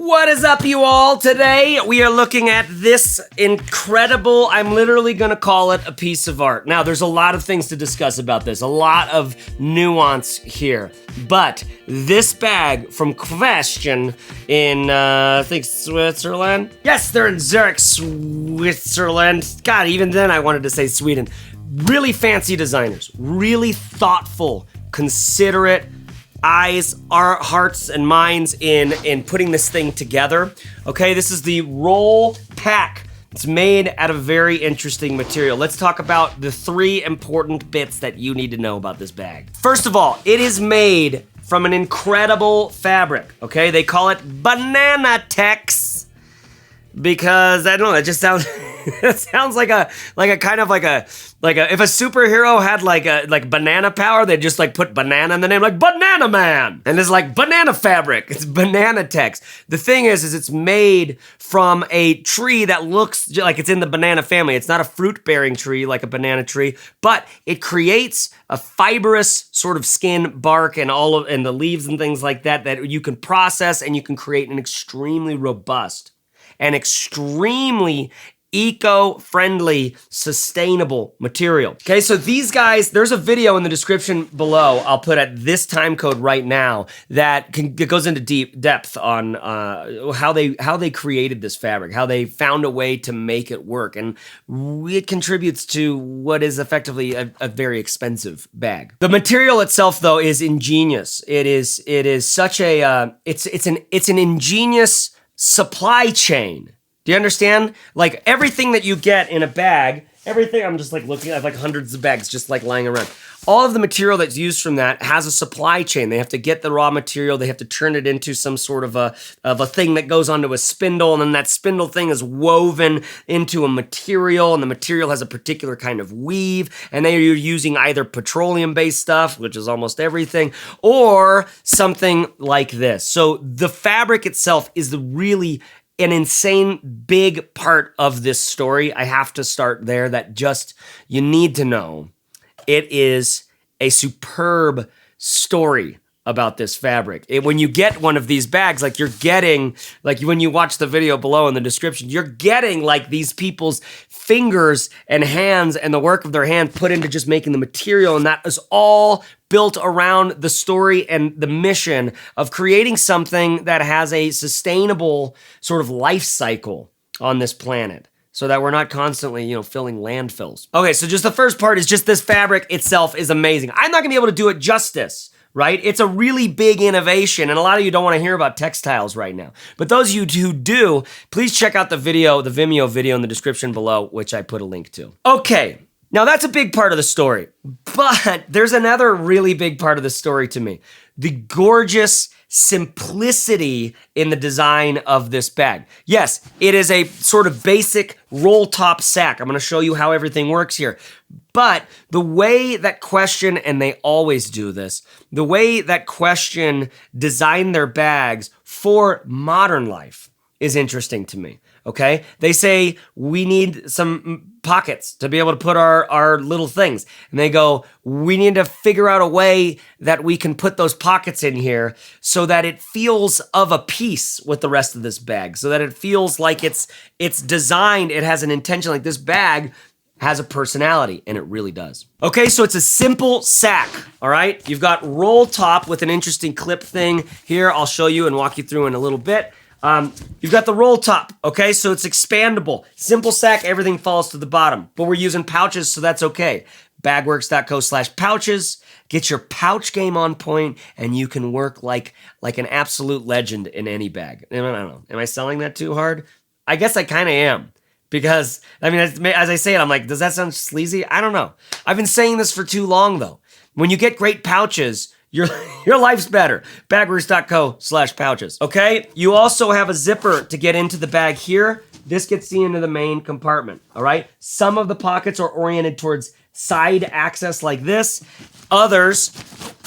What is up, you all? Today we are looking at this incredible, I'm literally gonna call it a piece of art. Now, there's a lot of things to discuss about this, a lot of nuance here, but this bag from Qwstion in, I think Switzerland? Yes, they're in Zurich, Switzerland. God, even then I wanted to say Sweden. Really fancy designers, really thoughtful, considerate, eyes, our hearts and minds in putting this thing together. Okay, this is the roll pack. It's made out of very interesting material. Let's talk about the 3 important bits that you need to know about this bag. First of all, it is made from an incredible fabric, okay? They call it Bananatex because, I don't know, it just sounds, it sounds like a kind of like a, if a superhero had like banana power, they'd just like put banana in the name, like Banana Man. And it's like banana fabric. It's Bananatex. The thing is it's made from a tree that looks like it's in the banana family. It's not a fruit-bearing tree like a banana tree, but it creates a fibrous sort of skin, bark, and and the leaves and things like that that you can process and you can create an extremely robust and extremely eco-friendly, sustainable material. Okay, so these guys, there's a video in the description below, I'll put at this time code right now, that goes into deep depth on how they created this fabric, how they found a way to make it work, and it contributes to what is effectively a very expensive bag. The material itself, though, is ingenious. It is such a it's an ingenious supply chain. Do you understand? Like everything that you get in a bag, everything, I'm just like looking at like hundreds of bags just like lying around. All of the material that's used from that has a supply chain. They have to get the raw material, they have to turn it into some sort of a thing that goes onto a spindle, and then that spindle thing is woven into a material, and the material has a particular kind of weave, and then you're using either petroleum-based stuff, which is almost everything, or something like this. So the fabric itself is really an insane big part of this story. I have to start there, that just, you need to know. It is a superb story about this fabric. When you get one of these bags, like you're getting, like when you watch the video below in the description, you're getting like these people's fingers and hands and the work of their hand put into just making the material, and that is all built around the story and the mission of creating something that has a sustainable sort of life cycle on this planet, so that we're not constantly, filling landfills. Okay, so just the first part is just this fabric itself is amazing. I'm not gonna be able to do it justice, right? It's a really big innovation, and a lot of you don't wanna hear about textiles right now. But those of you who do, please check out the video, the Vimeo video in the description below, which I put a link to. Okay, now that's a big part of the story, but there's another really big part of the story to me. The gorgeous simplicity in the design of this bag. Yes, it is a sort of basic roll top sack. I'm gonna show you how everything works here. But the way that Qwstion, and they always do this, the way that Qwstion designed their bags for modern life is interesting to me, okay? They say, we need some pockets to be able to put our little things. And they go, we need to figure out a way that we can put those pockets in here so that it feels of a piece with the rest of this bag, so that it feels like it's designed, it has an intention, like this bag has a personality, and it really does. Okay, so it's a simple sack, all right? You've got roll top with an interesting clip thing here. I'll show you and walk you through in a little bit. You've got the roll top, okay? So it's expandable. Simple sack, everything falls to the bottom, but we're using pouches, so that's okay. Bagworks.co/pouches. Get your pouch game on point, and you can work like an absolute legend in any bag. I don't know, am I selling that too hard? I guess I kind of am. Because, I mean, as I say it, I'm like, does that sound sleazy? I don't know. I've been saying this for too long, though. When you get great pouches, your life's better. Bagworks.co/pouches, okay? You also have a zipper to get into the bag here. This gets you into the main compartment, all right? Some of the pockets are oriented towards side access like this. Others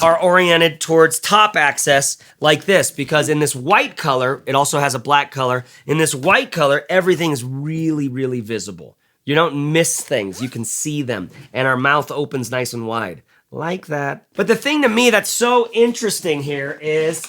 are oriented towards top access like this, because in this white color, it also has a black color. In this white color, everything is really, really visible. You don't miss things, you can see them, and our mouth opens nice and wide, like that. But the thing to me that's so interesting here is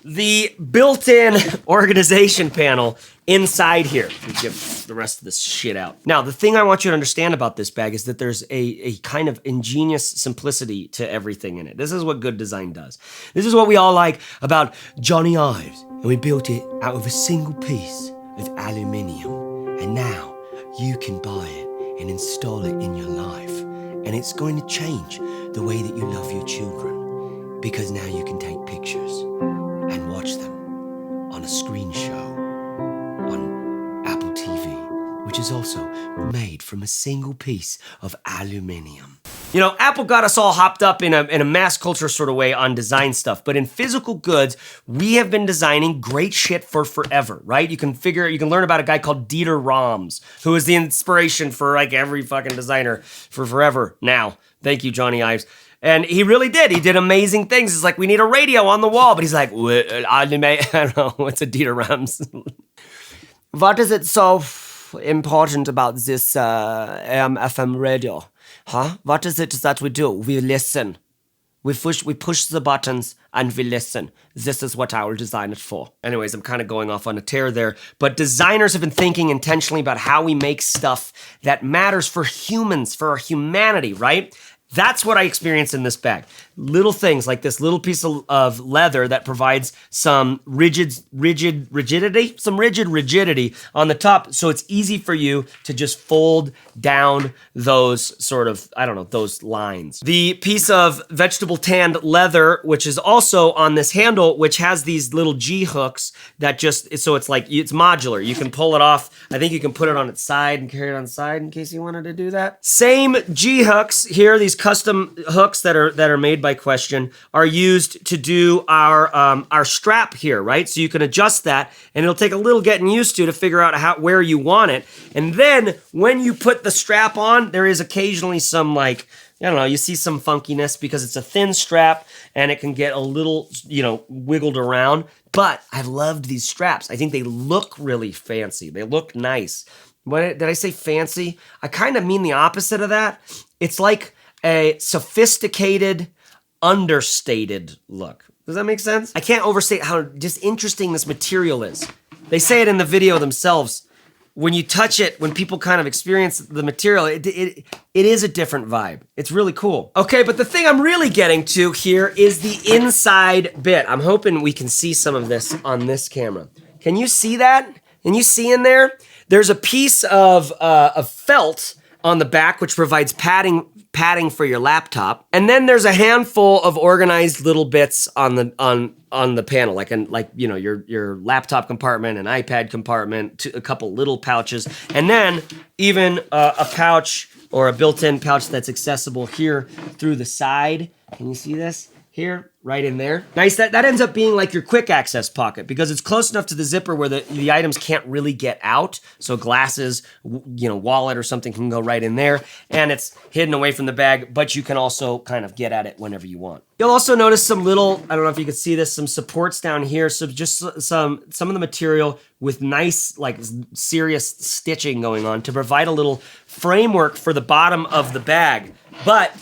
the built-in organization panel inside here. We get the rest of this shit out. Now, the thing I want you to understand about this bag is that there's a kind of ingenious simplicity to everything in it. This is what good design does. This is what we all like about Johnny Ives. And we built it out of a single piece of aluminium. And now you can buy it and install it in your life. And it's going to change the way that you love your children. Because now you can take pictures and watch them on a screen show on Apple TV, which is also made from a single piece of aluminium. You know, Apple got us all hopped up in a mass culture sort of way on design stuff, but in physical goods, we have been designing great shit for forever, right? You can learn about a guy called Dieter Rams, who is the inspiration for like every fucking designer for forever now. Thank you, Johnny Ives. And he really did. He did amazing things. It's like, we need a radio on the wall, but he's like, I don't know, what's a Dieter Rams? What is it so important about this AM/FM radio? Huh? What is it that we do? We listen. We push the buttons and we listen. This is what I will design it for. Anyways, I'm kind of going off on a tear there, but designers have been thinking intentionally about how we make stuff that matters for humans, for our humanity, right? That's what I experienced in this bag. Little things like this little piece of leather that provides some rigidity on the top, so it's easy for you to just fold down those sort of, I don't know, those lines. The piece of vegetable tanned leather, which is also on this handle, which has these little G hooks that just, so it's like, it's modular. You can pull it off. I think you can put it on its side and carry it on the side in case you wanted to do that. Same G hooks here, these custom hooks that are made by Qwstion are used to do our strap here, right? So you can adjust that, and it'll take a little getting used to figure out where you want it. And then when you put the strap on, there is occasionally some, like, I don't know, you see some funkiness because it's a thin strap and it can get a little, you know, wiggled around. But I've loved these straps. I think they look really fancy. They look nice. What did I say, fancy? I kind of mean the opposite of that. It's like a sophisticated, understated look. Does that make sense? I can't overstate how just interesting this material is. They say it in the video themselves. When you touch it, when people kind of experience the material, it is a different vibe. It's really cool. Okay, but the thing I'm really getting to here is the inside bit. I'm hoping we can see some of this on this camera. Can you see that? Can you see in there? There's a piece of felt on the back, which provides padding for your laptop, and then there's a handful of organized little bits on the panel, like you know, your laptop compartment, an iPad compartment, a couple little pouches, and then even a pouch or a built-in pouch that's accessible here through the side. Can you see this? Here, right in there. Nice, that ends up being like your quick access pocket because it's close enough to the zipper where the items can't really get out. So glasses, you know, wallet or something can go right in there, and it's hidden away from the bag, but you can also kind of get at it whenever you want. You'll also notice some little, I don't know if you can see this, some supports down here. So just some of the material with nice, like, serious stitching going on to provide a little framework for the bottom of the bag. But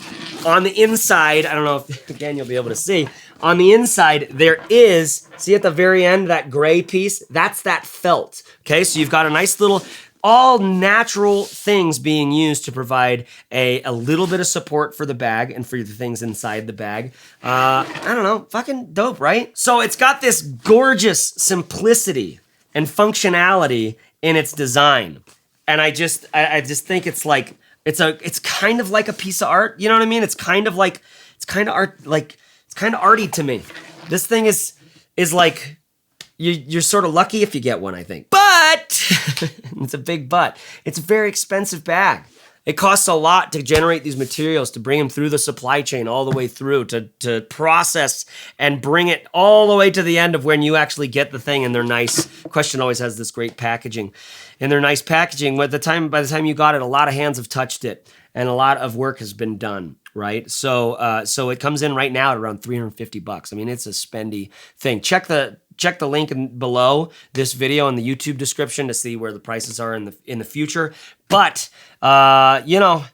on the inside, I don't know if, again, you'll be able to see, on the inside, there is, see at the very end, that gray piece? That's that felt, okay? So you've got a nice little, all natural things being used to provide a little bit of support for the bag and for the things inside the bag. I don't know, fucking dope, right? So it's got this gorgeous simplicity and functionality in its design. And I just think it's like, it's kind of like a piece of art, you know what I mean? It's kind of art, like, it's kind of arty to me. This thing is like, you're sort of lucky if you get one, I think. But, it's a big but, it's a very expensive bag. It costs a lot to generate these materials, to bring them through the supply chain all the way through, to process and bring it all the way to the end of when you actually get the thing and they're nice. Qwstion always has this great packaging. And they're nice packaging. By the time you got it, a lot of hands have touched it and a lot of work has been done, right? So it comes in right now at around $350. I mean, it's a spendy thing. Check the link below this video in the YouTube description to see where the prices are in the future. But you know,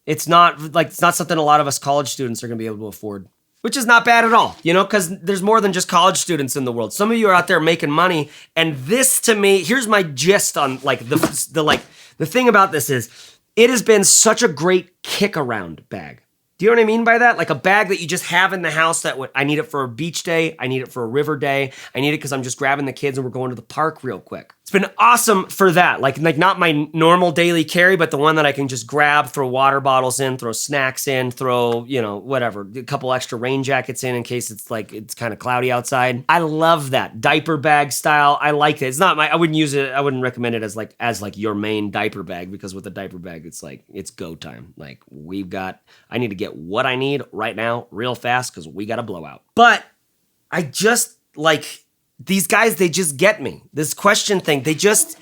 it's not something a lot of us college students are gonna be able to afford. which is not bad at all, you know, because there's more than just college students in the world. Some of you are out there making money, and this to me, here's my gist on like the thing about this is, it has been such a great kick around bag. Do you know what I mean by that? Like a bag that you just have in the house that I need it for a beach day, I need it for a river day, I need it because I'm just grabbing the kids and we're going to the park real quick. It's been awesome for that. Like not my normal daily carry, but the one that I can just grab, throw water bottles in, throw snacks in, throw, you know, whatever, a couple extra rain jackets in case it's kind of cloudy outside. I love that diaper bag style. I like it. It's not I wouldn't use it. I wouldn't recommend it as your main diaper bag, because with a diaper bag, it's go time. Like I need to get what I need right now real fast because we got a blowout. But I just like these guys, they just get me. This question thing, they just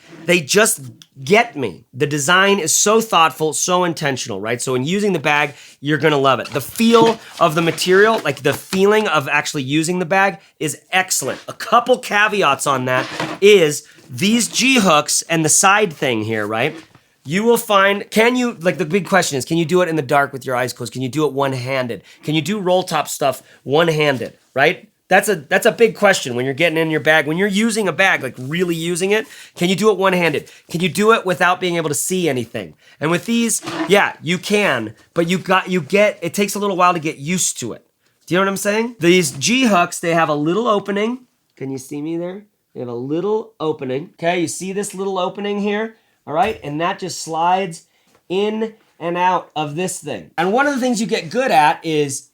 get me. The design is so thoughtful, so intentional, right? So in using the bag, you're gonna love it. The feel of the material, like the feeling of actually using the bag is excellent. A couple caveats on that is these G-hooks and the side thing here, right? You will find, the big question is, can you do it in the dark with your eyes closed? Can you do it one-handed? Can you do roll top stuff one-handed, right? That's a big question when you're getting in your bag. When you're using a bag, like really using it, can you do it one-handed? Can you do it without being able to see anything? And with these, yeah, you can, but it takes a little while to get used to it. Do you know what I'm saying? These G-hooks, they have a little opening. Can you see me there? They have a little opening. Okay, you see this little opening here? All right, and that just slides in and out of this thing. And one of the things you get good at is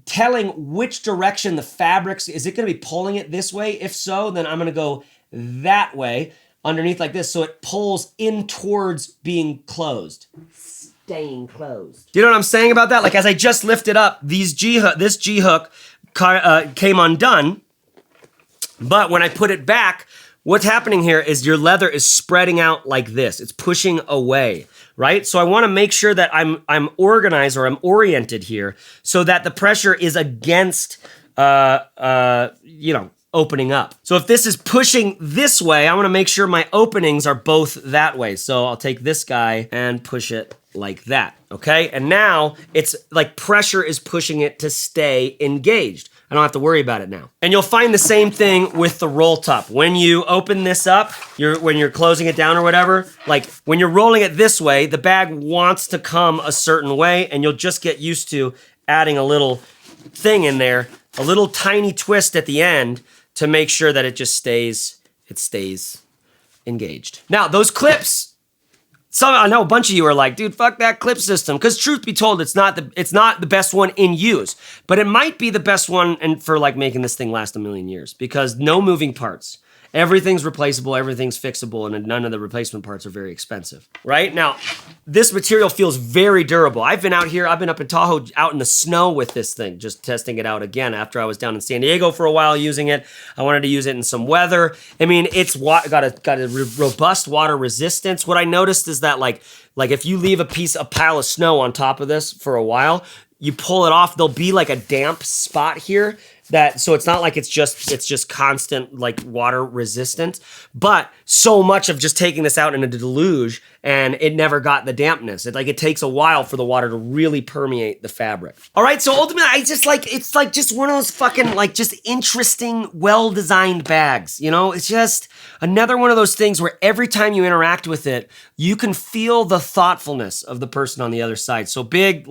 telling which direction the fabric's, is it gonna be pulling it this way? If so, then I'm gonna go that way underneath like this, so it pulls in towards being closed. Staying closed. Do you know what I'm saying about that? Like as I just lifted up, this G-hook came undone, but when I put it back, what's happening here is your leather is spreading out like this. It's pushing away, right? So I wanna make sure that I'm organized, or I'm oriented here, so that the pressure is against, opening up. So if this is pushing this way, I wanna make sure my openings are both that way. So I'll take this guy and push it like that, okay? And now it's like pressure is pushing it to stay engaged. I don't have to worry about it now. And you'll find the same thing with the roll top. When you open this up, when you're closing it down or whatever, like when you're rolling it this way, the bag wants to come a certain way, and you'll just get used to adding a little thing in there, a little tiny twist at the end to make sure that it stays engaged. Now, those clips, I know a bunch of you are like, dude, fuck that clip system. Because truth be told, it's not the best one in use, but it might be the best one for like making this thing last a million years, because no moving parts. Everything's replaceable, everything's fixable, and none of the replacement parts are very expensive, right? Now, this material feels very durable. I've been up in Tahoe, out in the snow with this thing, just testing it out again after I was down in San Diego for a while using it. I wanted to use it in some weather. I mean, it's got a robust water resistance. What I noticed is that like if you leave a pile of snow on top of this for a while, you pull it off, there'll be like a damp spot here, so it's not like it's just constant like water resistant, but so much of just taking this out in a deluge and it never got the dampness. It takes a while for the water to really permeate the fabric. All right, so ultimately it's like just one of those fucking like just interesting, well-designed bags, you know? It's just another one of those things where every time you interact with it, you can feel the thoughtfulness of the person on the other side. So big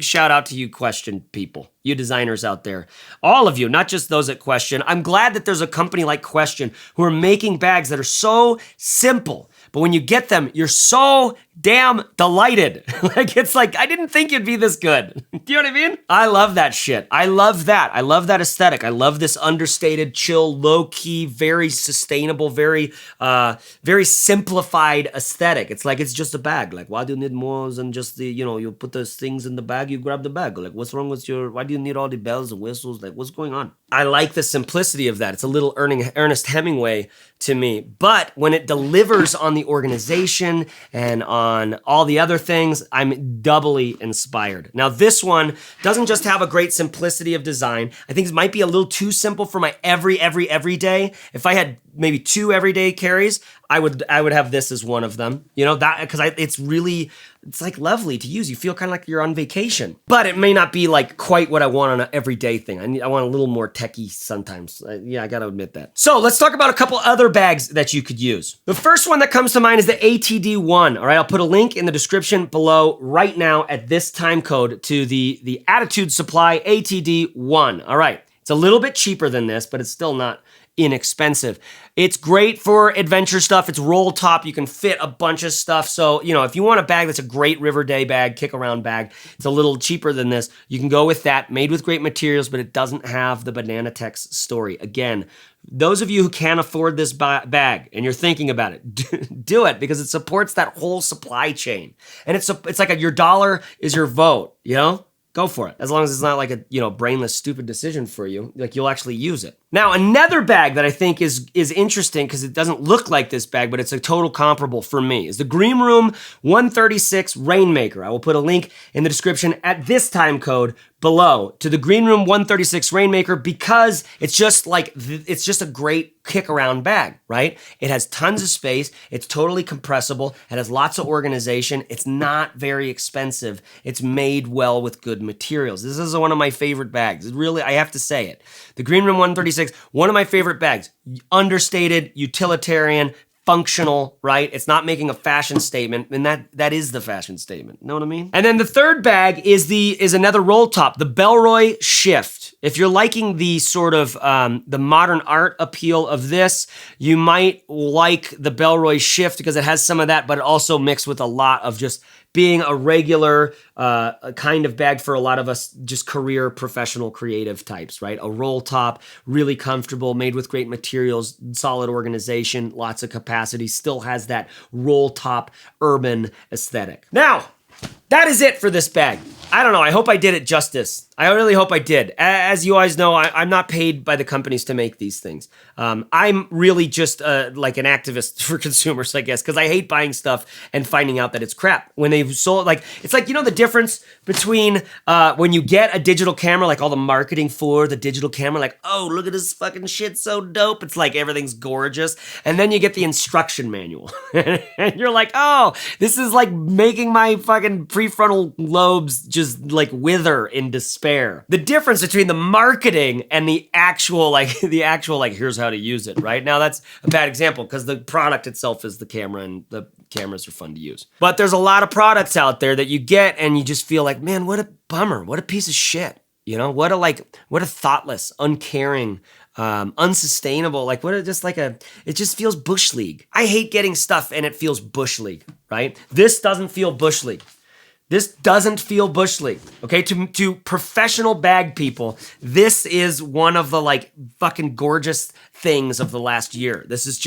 shout out to you Qwstion people, you designers out there. All of you, not just those at Qwstion. I'm glad that there's a company like Qwstion who are making bags that are so simple, but when you get them, you're so damn delighted. It's like, I didn't think it'd be this good. Do you know what I mean? I love that shit. I love that. I love that aesthetic. I love this understated, chill, low-key, very sustainable, very simplified aesthetic. It's like, it's just a bag. Like, why do you need more than just you put those things in the bag, you grab the bag. Like, what's wrong with why do you need all the bells and whistles? Like, what's going on? I like the simplicity of that. It's a little Ernest Hemingway to me. But when it delivers on the organization and on all the other things, I'm doubly inspired. Now, this one doesn't just have a great simplicity of design. I think it might be a little too simple for my every day. If I had maybe 2 everyday carries, I would have this as one of them. You know, that because it's like lovely to use. You feel kind of like you're on vacation, but it may not be like quite what I want on an everyday thing. I want a little more techie sometimes. Yeah, I gotta admit that. So let's talk about a couple other bags that you could use. The first one that comes to mind is the ATD1. All right, I'll put a link in the description below right now at this time code to the Attitude Supply ATD1. All right, it's a little bit cheaper than this, but it's still not inexpensive. It's great for adventure stuff. It's roll top. You can fit a bunch of stuff. So, you know, if you want a bag that's a great river day bag, kick around bag, it's a little cheaper than this. You can go with that, made with great materials, but it doesn't have the Bananatex story. Again, those of you who can't afford this bag and you're thinking about it, do it because it supports that whole supply chain. And it's like your dollar is your vote, you know? Go for it. As long as it's not like a, you know, brainless, stupid decision for you, like you'll actually use it. Now, another bag that I think is interesting because it doesn't look like this bag, but it's a total comparable for me, is the Greenroom136 Rainmaker. I will put a link in the description at this time code below to the Greenroom136 Rainmaker because it's just a great kick around bag, right? It has tons of space. It's totally compressible. It has lots of organization. It's not very expensive. It's made well with good materials. This is one of my favorite bags. Really, I have to say it. The Greenroom136, one of my favorite bags. Understated, utilitarian, functional, right? It's not making a fashion statement, and that is the fashion statement. Know what I mean? And then the third bag is another roll top, the Bellroy Shift. If you're liking the sort of the modern art appeal of this, you might like the Bellroy Shift because it has some of that, but it also mixed with a lot of just being a regular kind of bag for a lot of us, just career, professional, creative types, right? A roll top, really comfortable, made with great materials, solid organization, lots of capacity, still has that roll top urban aesthetic. Now, that is it for this bag. I don't know, I hope I did it justice. I really hope I did. As you guys know, I'm not paid by the companies to make these things. I'm really just like an activist for consumers, I guess, because I hate buying stuff and finding out that it's crap. When they've sold, like, it's like, you know the difference between when you get a digital camera, like all the marketing for the digital camera, like, oh, look at this fucking shit, so dope. It's like everything's gorgeous. And then you get the instruction manual. And you're like, oh, this is like making my fucking prefrontal lobes just like wither in despair. The difference between the marketing and the actual here's how to use it, right? Now that's a bad example because the product itself is the camera and the cameras are fun to use. But there's a lot of products out there that you get and you just feel like, man, what a bummer, what a piece of shit. You know, what a thoughtless, uncaring, unsustainable, like it just feels Bush League. I hate getting stuff and it feels Bush League, right? This doesn't feel Bush League. This doesn't feel Bush League, okay? To professional bag people, this is one of the like fucking gorgeous things of the last year. It's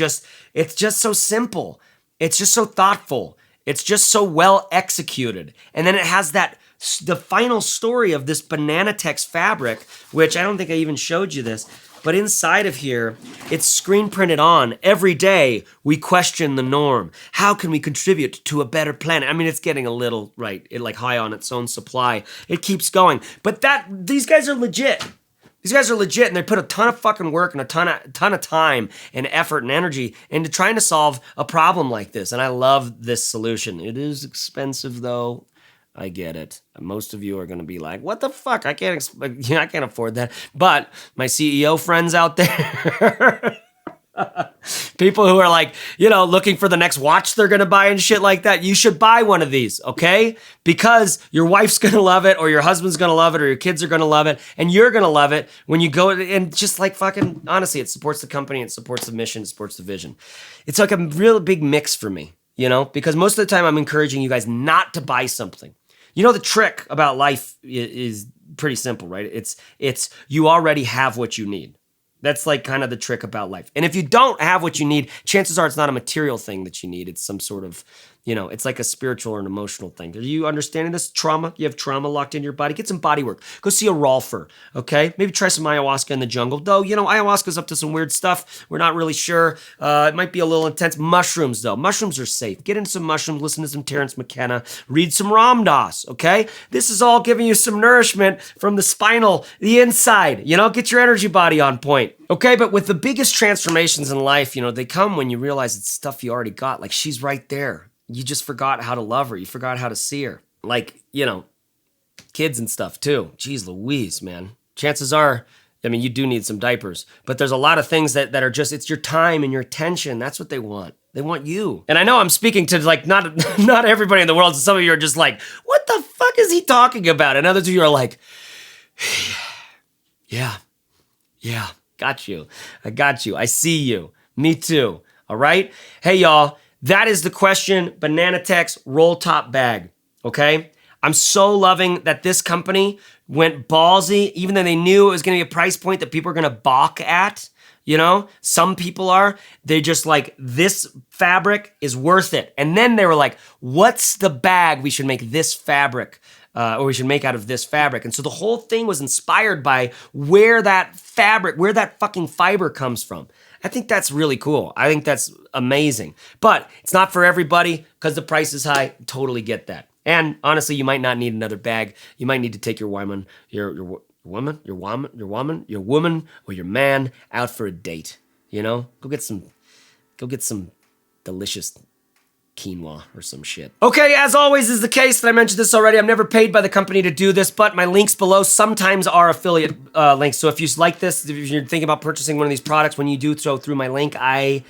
just so simple. It's just so thoughtful. It's just so well executed. And then it has the final story of this Bananatex fabric, which I don't think I even showed you this, but inside of here, it's screen printed on. Every day, we question the norm. How can we contribute to a better planet? I mean, it's getting a little, right, like high on its own supply. It keeps going. But these guys are legit. These guys are legit, and they put a ton of fucking work and a ton of time and effort and energy into trying to solve a problem like this. And I love this solution. It is expensive, though. I get it. Most of you are going to be like, what the fuck? I can't afford that. But my CEO friends out there, people who are like, you know, looking for the next watch they're going to buy and shit like that, you should buy one of these, okay? Because your wife's going to love it, or your husband's going to love it, or your kids are going to love it, and you're going to love it when you go, and just like fucking, honestly, it supports the company, it supports the mission, it supports the vision. It's like a real big mix for me, you know? Because most of the time I'm encouraging you guys not to buy something. You know, the trick about life is pretty simple, right? It's you already have what you need. That's like kind of the trick about life. And if you don't have what you need, chances are it's not a material thing that you need. It's some sort of, It's like a spiritual or an emotional thing. Are you understanding this? Trauma? You have trauma locked in your body? Get some body work. Go see a rolfer, okay? Maybe try some ayahuasca in the jungle. Though, ayahuasca's up to some weird stuff. We're not really sure. It might be a little intense. Mushrooms, though. Mushrooms are safe. Get into some mushrooms. Listen to some Terrence McKenna. Read some Ram Dass, okay? This is all giving you some nourishment from the inside. Get your energy body on point. Okay, but with the biggest transformations in life, they come when you realize it's stuff you already got. Like, she's right there. You just forgot how to love her. You forgot how to see her. Like, kids and stuff too. Jeez Louise, man. Chances are, you do need some diapers. But there's a lot of things that are just, it's your time and your attention. That's what they want. They want you. And I know I'm speaking to not everybody in the world. So some of you are just like, what the fuck is he talking about? And others of you are like, yeah, got you. I got you. I see you. Me too. All right? Hey, y'all. That is the Qwstion Bananatex roll top bag, okay? I'm so loving that this company went ballsy, even though they knew it was gonna be a price point that people are gonna balk at, Some people are. They're just like, this fabric is worth it. And then they were like, what's the bag we should make this fabric, or we should make out of this fabric? And so the whole thing was inspired by where that fucking fiber comes from. I think that's really cool. I think that's amazing. But it's not for everybody because the price is high. Totally get that. And honestly, you might not need another bag. You might need to take your woman, your woman, or your man out for a date. Go get some delicious quinoa or some shit. Okay, as always is the case, that I mentioned this already, I'm never paid by the company to do this, but my links below sometimes are affiliate links. So if you like this, if you're thinking about purchasing one of these products, when you do so through my link, I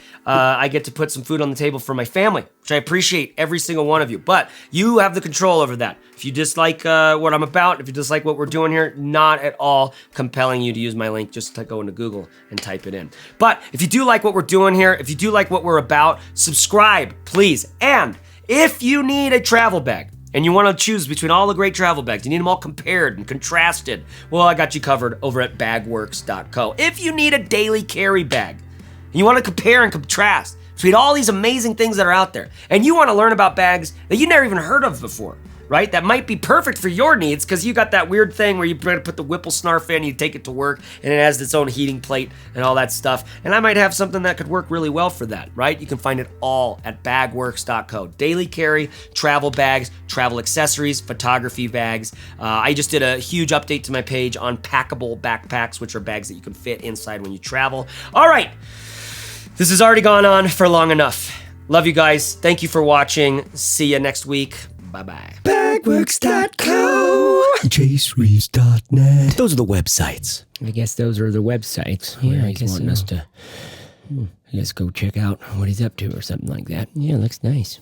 get to put some food on the table for my family, which I appreciate every single one of you. But you have the control over that. If you dislike what I'm about, if you dislike what we're doing here, not at all compelling you to use my link. Just go into Google and type it in. But if you do like what we're doing here, if you do like what we're about, subscribe, please. And if you need a travel bag and you want to choose between all the great travel bags, you need them all compared and contrasted, well, I got you covered over at bagworks.co. If you need a daily carry bag and you want to compare and contrast between all these amazing things that are out there, and you want to learn about bags that you never even heard of before, right? That might be perfect for your needs because you got that weird thing where you put the Whipple Snarf in, you take it to work, and it has its own heating plate and all that stuff. And I might have something that could work really well for that, right? You can find it all at bagworks.co. Daily carry, travel bags, travel accessories, photography bags. I just did a huge update to my page on packable backpacks, which are bags that you can fit inside when you travel. All right, this has already gone on for long enough. Love you guys. Thank you for watching. See you next week. Bye-bye. Bagworks.co. JaceReeves.net. Those are the websites. I guess those are the websites. Yeah, I guess wanting us to, I guess go check out what he's up to or something like that. Yeah, looks nice.